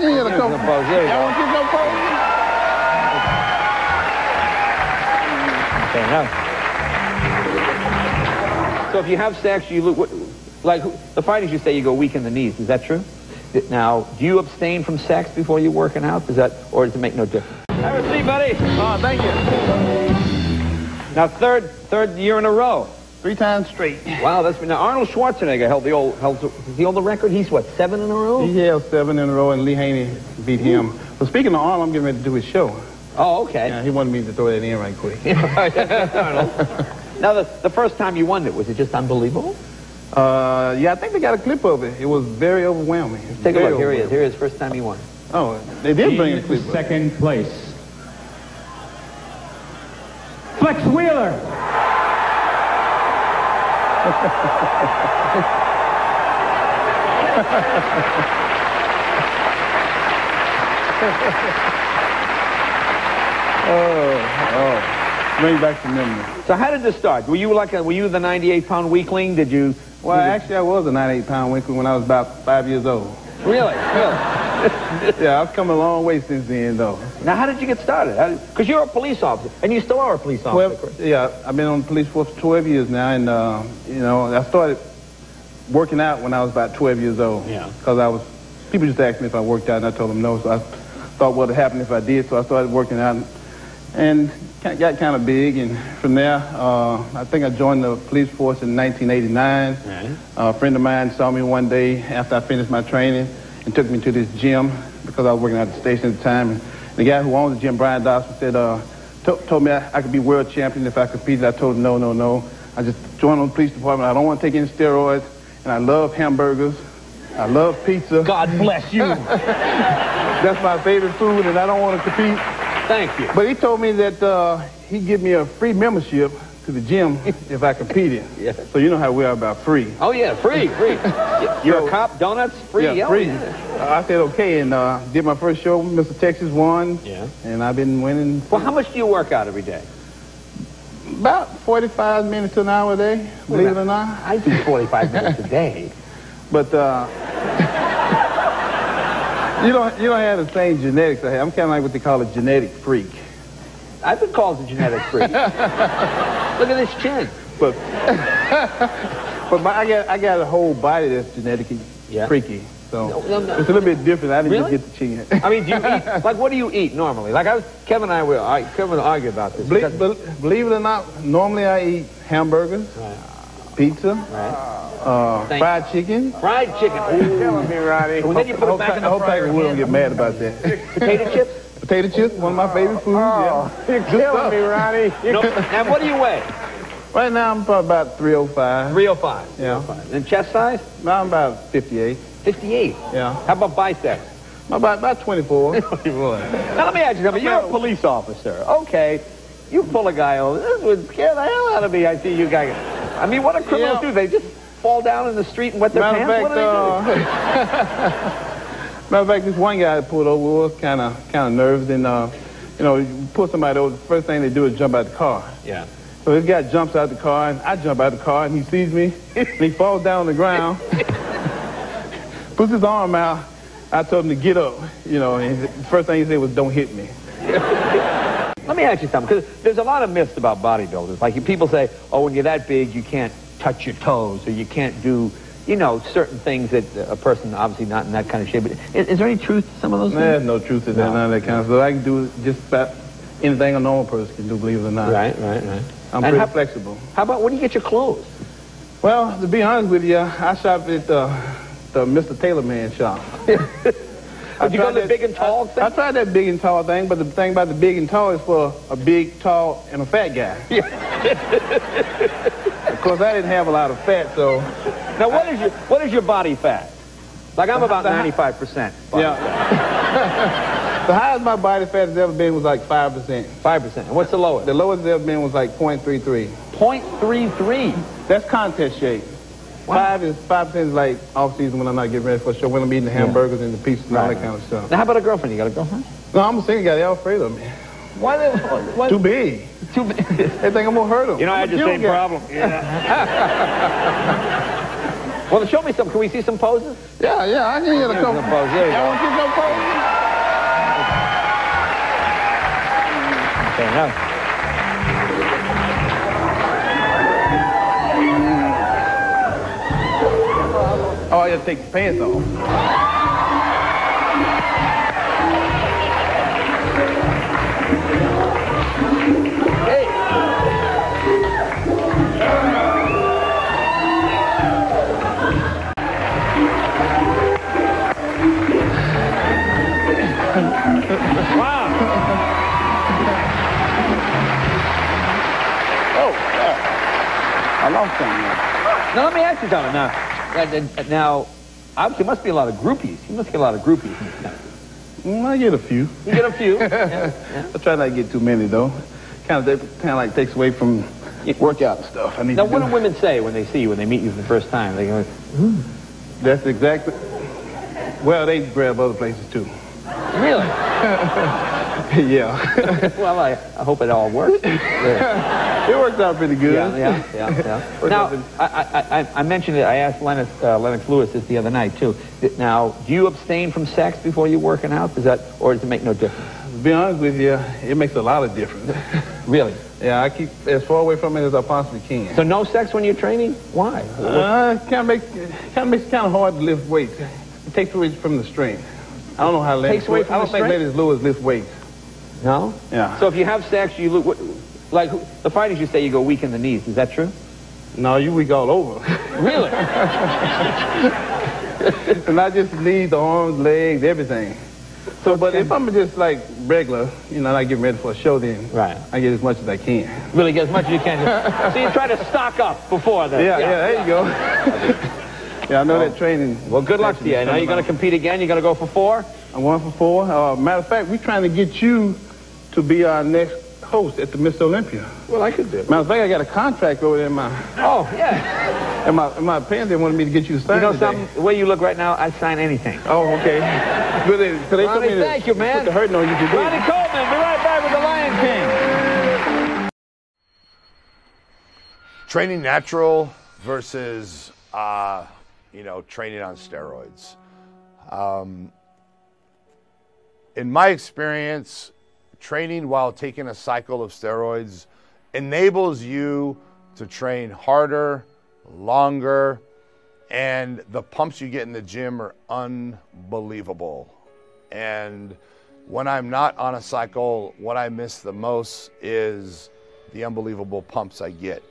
There you go. Y'all want to keep no pose? Okay, now. So if you have sex, you look like the fighters. You say you go weak in the knees. Is that true? Now, do you abstain from sex before you're working out? Is that, or does it make no difference? Have a seat, buddy. Oh, thank you. Now, third year in a row. 3 times straight. Wow, that's now Arnold Schwarzenegger held the record. He's what, 7 in a row? He held 7 in a row, and Lee Haney beat him. But speaking of Arnold, I'm getting ready to do his show. Oh, okay. Yeah, he wanted me to throw that in right quick. Now, the first time you won it, was it just unbelievable? Yeah, I think they got a clip of it. It was very overwhelming. Take a look. Here he is. Here is first time he won. Oh, they did bring a clip. Second place. Flex Wheeler. Bring back the memory. So how did this start? Were you the 98-pound weakling? Did you? Well, actually, I was a 98-pound weakling when I was about 5 years old. Really? Yeah, I've come a long way since then, though. Now, how did you get started? Because you're a police officer, and you still are a police officer. Well, yeah, I've been on the police force for 12 years now, and, you know, I started working out when I was about 12 years old. Yeah. Because people just asked me if I worked out, and I told them no, so I thought what would happen if I did, so I started working out, and got kind of big, and from there, I think I joined the police force in 1989. Right. A friend of mine saw me one day after I finished my training and took me to this gym because I was working at the station at the time. And the guy who owned the gym, Brian Dawson, said, told me I could be world champion if I competed. I told him no. I just joined the police department. I don't want to take any steroids, and I love hamburgers. I love pizza. God bless you. That's my favorite food, and I don't want to compete. Thank you. But he told me that he'd give me a free membership to the gym if I competed. Yeah. So you know how we are about free. Oh, yeah, free. You're a cop, donuts, free. Yeah, free. I said okay, and did my first show. Mr. Texas won. Yeah. And I've been winning. Well, how much do you work out every day? About 45 minutes to an hour a day, believe it or not. I do 45 minutes a day. But you don't have the same genetics I have. I'm kind of like what they call a genetic freak. I've been called a genetic freak. Look at this chin. But I got a whole body that's genetically freaky. So it's a little bit different. I didn't just get the chin. I mean, do you eat, like, what do you eat normally? Like, Kevin and I will argue about this. Believe it or not, normally I eat hamburgers, pizza, fried chicken. Fried chicken. You're killing me, Ronnie. And then you put it back in the fryer. I hope Tiger get mad about that. Potato chips? Potato chips, one of my favorite foods. Oh, you're killing me, Ronnie. And what do you weigh? Right now, I'm probably about 305. 305? Yeah. 305. And chest size? Now I'm about 58. 58? Yeah. How about biceps? About 24. Now, let me ask you something. You're a police officer. Okay. You pull a guy over. This would scare the hell out of me. I see you guys. I mean, what do criminals do? They just fall down in the street and wet their pants? What do they do? Matter of fact, this one guy that pulled over was kind of nervous, and you know, you pull somebody over, the first thing they do is jump out the car. Yeah. So this guy jumps out the car, and I jump out the car, and he sees me, and he falls down on the ground, puts his arm out. I told him to get up, you know, and the first thing he said was, "Don't hit me." Let me ask you something, because there's a lot of myths about bodybuilders. Like, people say, oh, when you're that big, you can't touch your toes, or you can't do, you know, certain things that a person obviously not in that kind of shape. But is there any truth to some of those things? There's no truth to that, none of that kind of stuff. I can do just about anything a normal person can do, believe it or not. Right. I'm pretty flexible. How about, where do you get your clothes? Well, to be honest with you, I shop at the Mr. Taylor Man shop. Did you go to the big and tall thing? I tried that big and tall thing, but the thing about the big and tall is for a big, tall, and a fat guy. Yeah. Of course, I didn't have a lot of fat, so... Now, what is your body fat? Like, I'm about 95%. Yeah. The highest my body fat has ever been was like 5%. 5%. And what's the lowest? The lowest it's ever been was like 0.33. 0.33? That's contest shape. Wow. 5% is like off-season when I'm not getting ready for a show, when I'm eating the hamburgers and the pizzas and all that kind of stuff. Now, how about a girlfriend? You got a girlfriend? No, I'm a single guy. They're all afraid of me. Why? Too big. Too big. They think I'm going to hurt them. You know, I had the same problem. Yeah. Well, show me some. Can we see some poses? Yeah, I can hear the couple. There you go. I want to see some poses. No. Oh, I gotta take the pants off. Hey. Wow. Oh, I lost something. Now let me ask you something. Now, obviously, there must be a lot of groupies. You must get a lot of groupies. I get a few. You get a few. Yeah. I try not to get too many though. Kind of like takes away from workout and stuff. I need Now, to what do. do women say when they see you, when they meet you for the first time? They go, That's exactly. Well, they grab other places too. really? Yeah. Well, I hope it all works. Yeah. It works out pretty good. Yeah. Now, I mentioned it. I asked Lennox Lewis this the other night too. Now, do you abstain from sex before you're working out? Or does it make no difference? To be honest with you, it makes a lot of difference. Really? Yeah, I keep as far away from it as I possibly can. So no sex when you're training? Why? It makes it kind of hard to lift weights. It takes away from the strength. I don't know how Lennox. Takes away from I don't the think strength? Lennox Lewis lifts weights. No? Yeah. So if you have sex, you look like the fighters. You say you go weak in the knees. Is that true? No, you weak all over. Really? And not just the knees, the arms, legs, everything. So, but if I'm just like regular, not getting ready for a show, then Right. I get as much as I can. Really get as much as you can. So you try to stock up before that. Yeah, there you go. Yeah, I know that training. Well, good luck to you. Now you're going to compete again. You're going to go for 4? I'm going for 4. Matter of fact, we're trying to get you to be our next host at the Mr. Olympia. Well, I could do it. Matter of fact, I got a contract over there in my Yeah. in my pen. They wanted me to get you to sign. You know today. something? The way you look right now, I'd sign anything. Oh, okay. Good. So they told me Ronnie, thank you, man. Put the hurting on you today. Ronnie Coleman, be right back with the Lion King. Training natural versus, training on steroids. In my experience, training while taking a cycle of steroids enables you to train harder, longer, and the pumps you get in the gym are unbelievable. And when I'm not on a cycle, what I miss the most is the unbelievable pumps I get.